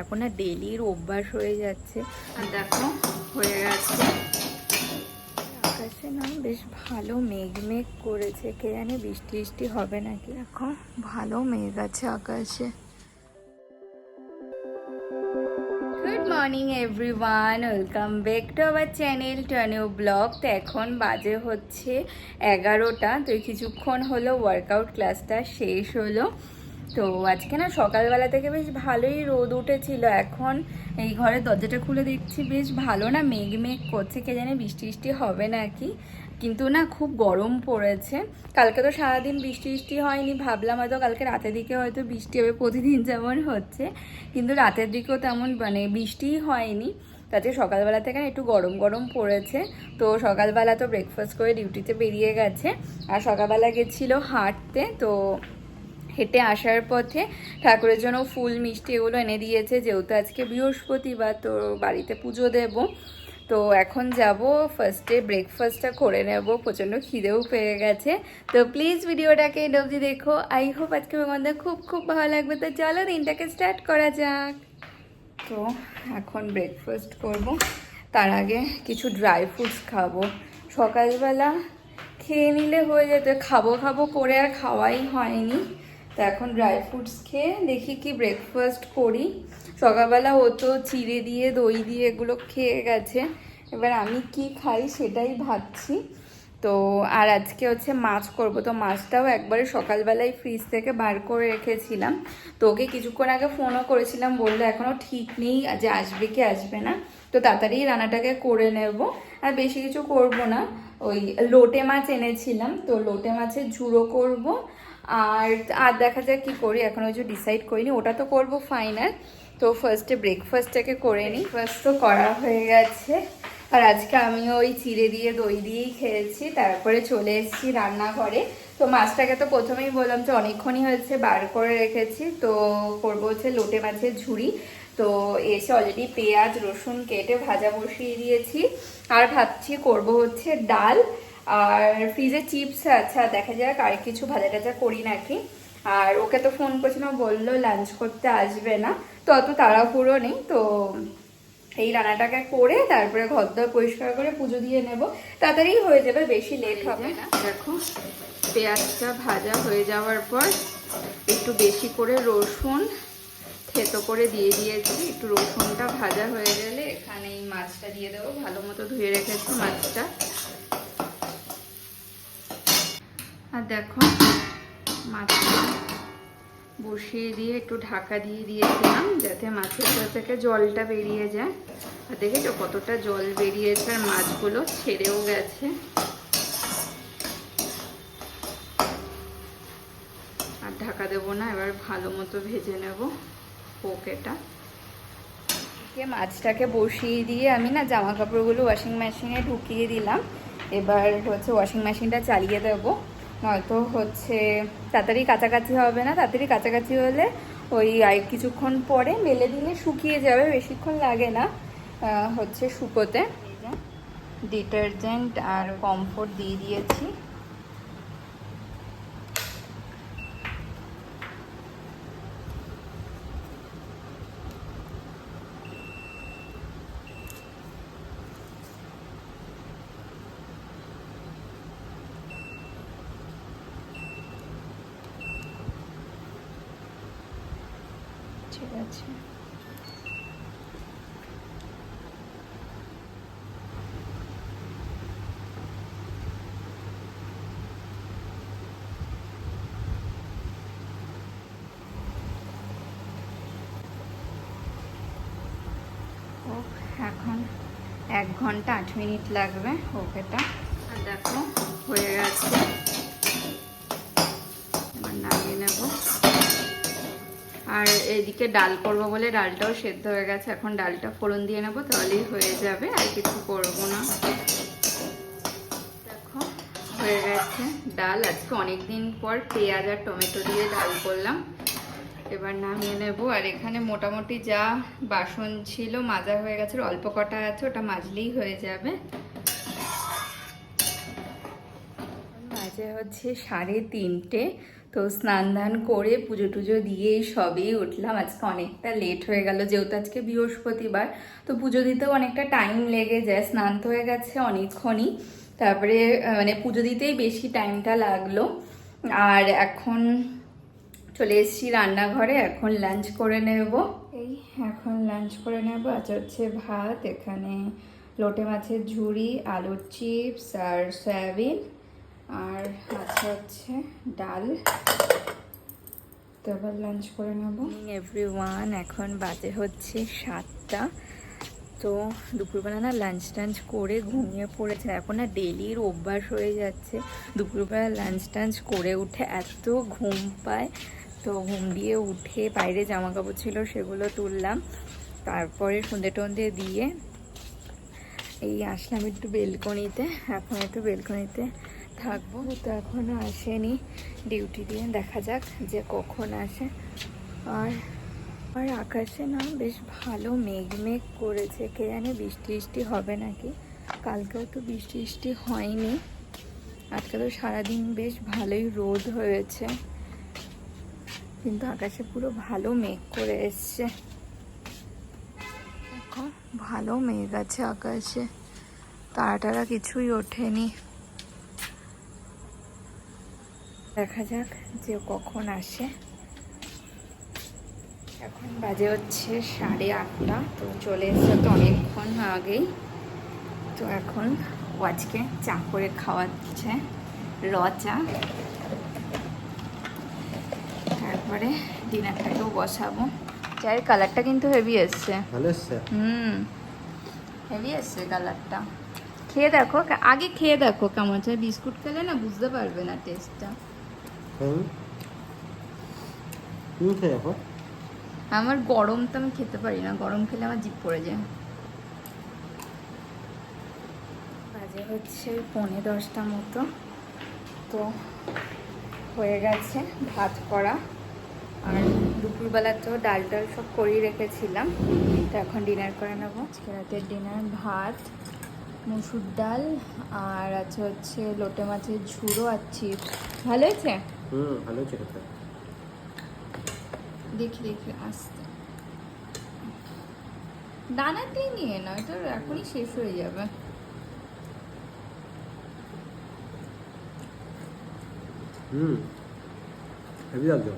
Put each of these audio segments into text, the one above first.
এখন না ডেলির অভ্যাস হয়ে যাচ্ছে। আর দেখো হয়ে গেছে। আকাশে না বেশ ভালো মেঘ মেঘ করেছে, কে জানে বৃষ্টি বৃষ্টি হবে নাকি। দেখো ভালো মেঘ আছে আকাশে। Good morning everyone, welcome back to our channel to new blog. তো এখন বাজে হচ্ছে 11টা। তো কিছুক্ষণ হলো ওয়ার্কআউট ক্লাসটা শেষ হলো। তো আজকে না সকালবেলা থেকে বেশ ভালোই রোদ উঠেছিল। এখন এই ঘরের দরজাটা খুলে দেখছি বেশ ভালো না মেঘ মেঘ করছে, কে জানে বৃষ্টি বৃষ্টি হবে নাকি। কিন্তু না খুব গরম পড়েছে। কালকে তো সারাদিন বৃষ্টি বৃষ্টি হয়নি, ভাবলাম হয়তো কালকে রাতের দিকে হয়তো বৃষ্টি হবে প্রতিদিন যেমন হচ্ছে, কিন্তু রাতের দিকেও তেমন বৃষ্টিই হয়নি। তাতে সকালবেলা থেকে একটু গরম গরম পড়েছে। তো সকালবেলা তো ব্রেকফাস্ট করে ডিউটিতে বেরিয়ে গেছে, আর সকালবেলা গেছিলো হাঁটতে। তো হেঁটে আসার পথে ঠাকুরের জন্য ফুল মিষ্টি এগুলো এনে দিয়েছে, যেহেতু আজকে বৃহস্পতিবার, তো বাড়িতে পুজো দেব। তো এখন যাব, ফার্স্টে ব্রেকফাস্টটা করে নেব, প্রচণ্ড খিদেও পেয়ে গেছে। তো প্লিজ ভিডিওটাকে এন্ড অবধি দেখো, আই হোপ আজকে আমাদের খুব খুব ভালো লাগবে। তো চলো দিনটাকে স্টার্ট করা যাক। তো এখন ব্রেকফাস্ট করব, তার আগে কিছু ড্রাই ফ্রুটস খাবো। সকালবেলা খেয়ে নিলে হয়ে যেত, খাবো খাবো করে আর খাওয়াই হয়নি। তো এখন ড্রাই ফ্রুটস খেয়ে দেখি কি ব্রেকফাস্ট করি। সকালবেলা ও তো চিড়ে দিয়ে দই দিয়ে এগুলো খেয়ে গেছে, এবার আমি কি খাই সেটাই ভাবছি। তো আর আজকে হচ্ছে মাছ করব। তো মাছটাও একবারে সকালবেলায় ফ্রিজ থেকে বার করে রেখেছিলাম। তো ওকে কিছুক্ষণ আগে ফোনও করেছিলাম, বললো এখনও ঠিক নেই যে আসবে কি আসবে না। তো তাড়াতাড়ি রান্নাটাকে করে নেব, আর বেশি কিছু করব না। ওই লোটে মাছ এনেছিলাম, তো লোটে মাছের ঝুড়ো করব। আর আর দেখা যাক কী করি, এখন ওই যে ডিসাইড করিনি, ওটা তো করব ফাইনাল। তো ফার্স্টে ব্রেকফাস্টটাকে করে নিই। ফার্স্ট তো করা হয়ে গেছে, আর আজকে আমি ওই চিড়ে দিয়ে দই দিয়েই খেয়েছি। তারপরে চলে এসেছি রান্নাঘরে। তো মাছটাকে তো প্রথমেই বললাম যে অনেকক্ষণই হয়েছে বার করে রেখেছি। তো করবো হচ্ছে লোটে মাছের ঝুড়ি। তো এসে অলরেডি পেঁয়াজ রসুন কেটে ভাজা বসিয়ে দিয়েছি। আর ভাবছি করব হচ্ছে ডাল, আর ফ্রিজে চিপস আছে, দেখা যাক আর কিছু ভাজা টাজা করি নাকি। আর ওকে তো ফোন করেছিলাম, বললো লাঞ্চ করতে আসবে না, তো অত তাড়াহুড়ো নেই। তো এই রান্নাটাকে করে তারপরে ঘরদোর পরিষ্কার করে পুজো দিয়ে নেব, তাড়াতাড়ি হয়ে যাবে, বেশি লেট হবে না। দেখো পেঁয়াজটা ভাজা হয়ে যাওয়ার পর একটু বেশি করে রসুন থেতো করে দিয়ে দিয়েছি। একটু রসুনটা ভাজা হয়ে গেলে এখানে এই মাছটা দিয়ে দেবো, ভালো মতো ধুয়ে রেখেছি মাছটা। আর দেখো মাছটা বসিয়ে দিয়ে একটু ঢাকা দিয়ে দিয়েছিলাম, যাতে মাছের থেকে জলটা বেরিয়ে যায়। আর দেখেছো কতটা জল বেরিয়েছে, আর মাছগুলো ছেড়েও গেছে। আর ঢাকা দেবো না, এবার ভালো মতো ভেজে নেব পোকেটা। মাছটাকে বসিয়ে দিয়ে আমি না জামা কাপড়গুলো ওয়াশিং মেশিনে ঢুকিয়ে দিলাম। এবার হচ্ছে ওয়াশিং মেশিনটা চালিয়ে দেবো, নয়তো হচ্ছে তাড়াতাড়ি কাছাকাছি হবে না। তাড়াতাড়ি কাছাকাছি হলে ওই আর কিছুক্ষণ পরে মেলে দিলে শুকিয়ে যাবে, বেশিক্ষণ লাগে না হচ্ছে শুকোতে। ডিটারজেন্ট আর কমফোর্ট দিয়ে দিয়েছি। ঠিক আছে, এখন 1 ঘন্টা 8 মিনিট লাগবে ওকেটা। আর দেখো হয়ে গেছে, এবার নামিয়ে নেব। আর এদিকে ডাল করবো বলে ডালটাও সেদ্ধ হয়ে গেছে, এখন ডালটা ফোড়ন দিয়ে নেবো, তাহলেই হয়ে যাবে, আর কিছু করবো না। দেখো হয়ে গেছে ডাল। আজকে অনেকদিন পর পেঁয়াজ আর টমেটো দিয়ে ডাল করলাম। এবার নামিয়ে নেব। আর এখানে মোটামুটি যা বাসন ছিল মাজা হয়ে গেছে, অল্প কটা আছে, ওটা মাজলেই হয়ে যাবে। বাজে হচ্ছে 3:30। তো স্নান ধান করে পুজো টুজো দিয়ে সবই উঠলাম। আজকে অনেকটা লেট হয়ে গেল, যেহেতু আজকে বৃহস্পতিবার, তো পুজো দিতেও অনেকটা টাইম লেগে যায়। স্নান তো হয়ে গেছে অনেকক্ষণই, তারপরে মানে পুজো দিতেই বেশি টাইমটা লাগলো। আর এখন চলে এসেছি রান্নাঘরে, এখন লাঞ্চ করে নেব। এই এখন লাঞ্চ করে নেব। আজ হচ্ছে ভাত, এখানে লোটে মাছের ঝুড়ি, আলুর চিপস আর সয়াবিন, আর আছে হচ্ছে ডাল। তো এবার লাঞ্চ করে নেব। এভরিওয়ান, এখন বাজে হচ্ছে 7টা। তো দুপুরবেলা না লাঞ্চ টাঞ্চ করে ঘুমিয়ে পড়েছে। এখন না ডেলির অভ্যাস হয়ে যাচ্ছে, দুপুরবেলা লাঞ্চ টাঞ্চ করে উঠে এত ঘুম পায়। তো ঘুম দিয়ে উঠে বাইরে জামা কাপড় ছিল সেগুলো তুললাম, তারপরে সন্ধে টন্ধে দিয়ে এই আসলাম একটু বেলকনিতে। এখন একটু বেলকনিতে থাকবো। তো এখনও আসেনি ডিউটি দিয়ে, দেখা যাক যে কখন আসে। আর আকাশে না বেশ ভালো মেঘ মেঘ করেছে, কে জানে বৃষ্টি বৃষ্টি হবে নাকি। কালকেও তো বৃষ্টি বৃষ্টি হয়নি, আজকে তো সারাদিন বেশ ভালোই রোদ হয়েছে, কিন্তু আকাশে পুরো ভালো মেঘ করে এসছে। দেখো ভালো মেঘ আছে আকাশে, তারা কিছুই ওঠেনি। দেখা যাক যে কখন আসে। এখন বাজে হচ্ছে 8:30। তো চলে এসছে তো অনেকক্ষণ আগেই। তো এখন ওয়াজকে চা করে খাওয়াচ্ছে, র চা। তারপরে ডিনারটাকেও বসাবো। চায়ের কালারটা কিন্তু হেভি এসছে, ভালো এসছে। হেভি এসছে কালারটা। খেয়ে দেখো, আগে খেয়ে দেখো কেমন চাই। বিস্কুট খেলে না বুঝতে পারবে না টেস্টটা। খেয়ে দেখো। আমার গরম তো আমি খেতে পারি না, গরম খেলে আমার জিভ পড়ে যায়। বাজে হচ্ছে 9:45 মতো। তো হয়ে গেছে ভাত করা, আর দুপুরবেলা তো ডাল টাল সব করেই রেখেছিলাম। তো এখন ডিনার করে নেবো। আজকে রাতের ডিনার ভাত, মসুর ডাল, আর আছে হচ্ছে লোটে মাছের ঝুড়ো আর চিপস। ভালো হয়েছে? ভালো হয়েছে খেতে। দেখি দেখি আসতে দানাতেই নিয়ে নয় তো, এখনই শেষ হয়ে যাবে। হেভি লাগছে।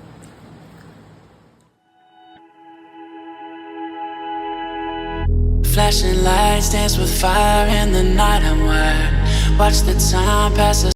Flashing lights dance with fire in the night. I'm wired. Watch the time pass us.